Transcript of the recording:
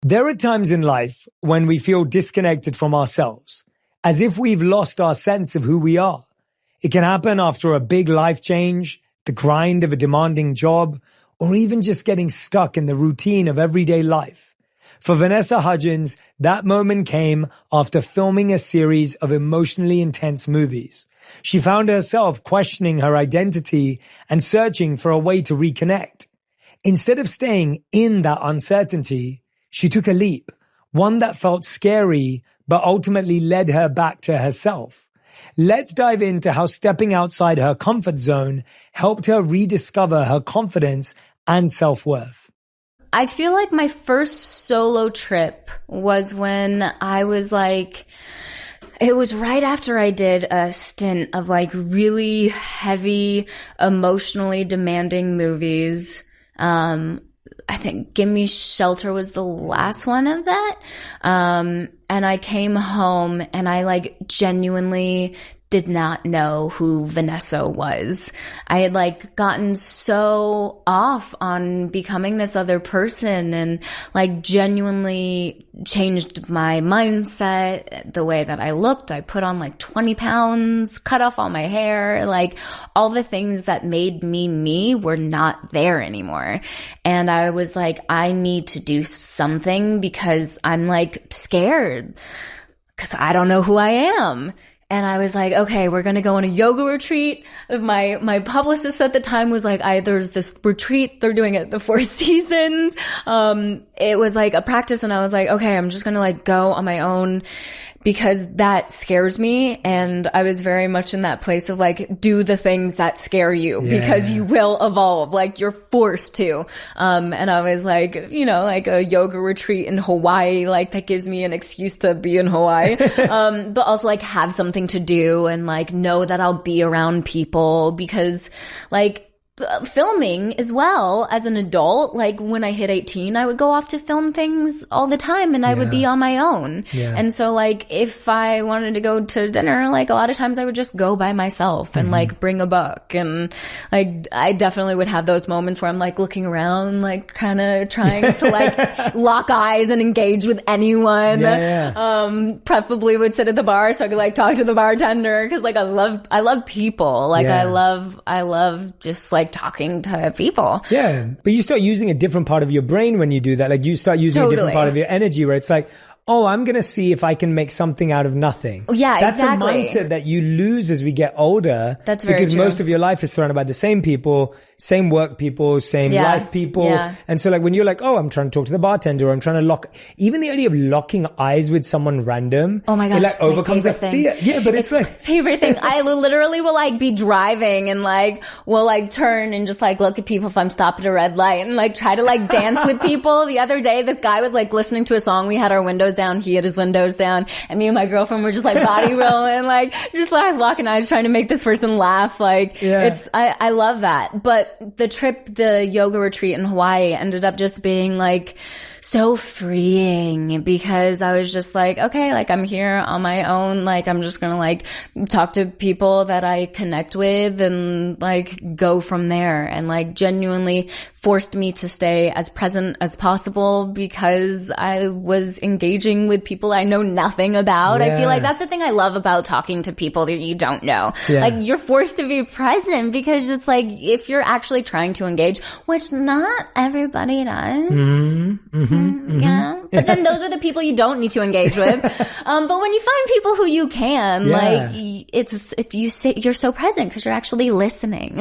There are times in life when we feel disconnected from ourselves, as if we've lost our sense of who we are. It can happen after a big life change, the grind of a demanding job, or even just getting stuck in the routine of everyday life. For Vanessa Hudgens, that moment came after filming a series of emotionally intense movies. She found herself questioning her identity and searching for a way to reconnect. Instead of staying in that uncertainty, she took a leap, one that felt scary, but ultimately led her back to herself. Let's dive into how stepping outside her comfort zone helped her rediscover her confidence and self-worth. I feel like my first solo trip was when I was like, it was right after I did a stint of like really heavy, emotionally demanding movies. I think Gimme Shelter was the last one of that. And I came home and I like genuinely did not know who Vanessa was. I had like gotten so off on becoming this other person and like genuinely changed my mindset, the way that I looked. I put on like 20 pounds, cut off all my hair, like all the things that made me me were not there anymore. And I was like, I need to do something because I'm like scared because I don't know who I am. And I was like, okay, we're going to go on a yoga retreat. My publicist at the time was like, there's this retreat. They're doing it at the Four Seasons. It was like a practice. And I was like, okay, I'm just going to like go on my own because that scares me. And I was very much in that place of like, do the things that scare you because you will evolve. Like you're forced to. And I was like, you know, like a yoga retreat in Hawaii, like that gives me an excuse to be in Hawaii. But also like have something to do and like know that I'll be around people because like filming as well as an adult, like when I hit 18, I would go off to film things all the time and I would be on my own. And so like if I wanted to go to dinner, like a lot of times I would just go by myself and like bring a book. And like I definitely would have those moments where I'm like looking around, like kind of trying to like lock eyes and engage with anyone. Preferably would sit at the bar so I could like talk to the bartender because like I love people. Like I love just like talking to people. Yeah. But you start using a different part of your brain when you do that. Like you start using a different part of your energy where it's like, oh, I'm going to see if I can make something out of nothing. Yeah, That's exactly. a mindset that you lose as we get older. That's very because true. most of your life is surrounded by the same people, same work people, same life people. And so like when you're like, oh, I'm trying to talk to the bartender or I'm trying to even the idea of locking eyes with someone random. Oh my gosh. It like overcomes a fear. Yeah, but it's like. Favorite thing. I literally will like be driving and like will like turn and just like look at people if I'm stopped at a red light and like try to like dance with people. The other day, this guy was like listening to a song. We had our windows down. He had his windows down and me and my girlfriend were just like body rolling, like just like locking eyes trying to make this person laugh. Like I love that. But the yoga retreat in Hawaii ended up just being like so freeing because I was just like, okay, like I'm here on my own. Like I'm just going to like talk to people that I connect with and like go from there and like genuinely forced me to stay as present as possible because I was engaging with people I know nothing about. I feel like that's the thing I love about talking to people that you don't know. Like you're forced to be present because it's like if you're actually trying to engage, which not everybody does. You know? But then those are the people you don't need to engage with. But when you find people who you can, like you're so present because you're actually listening.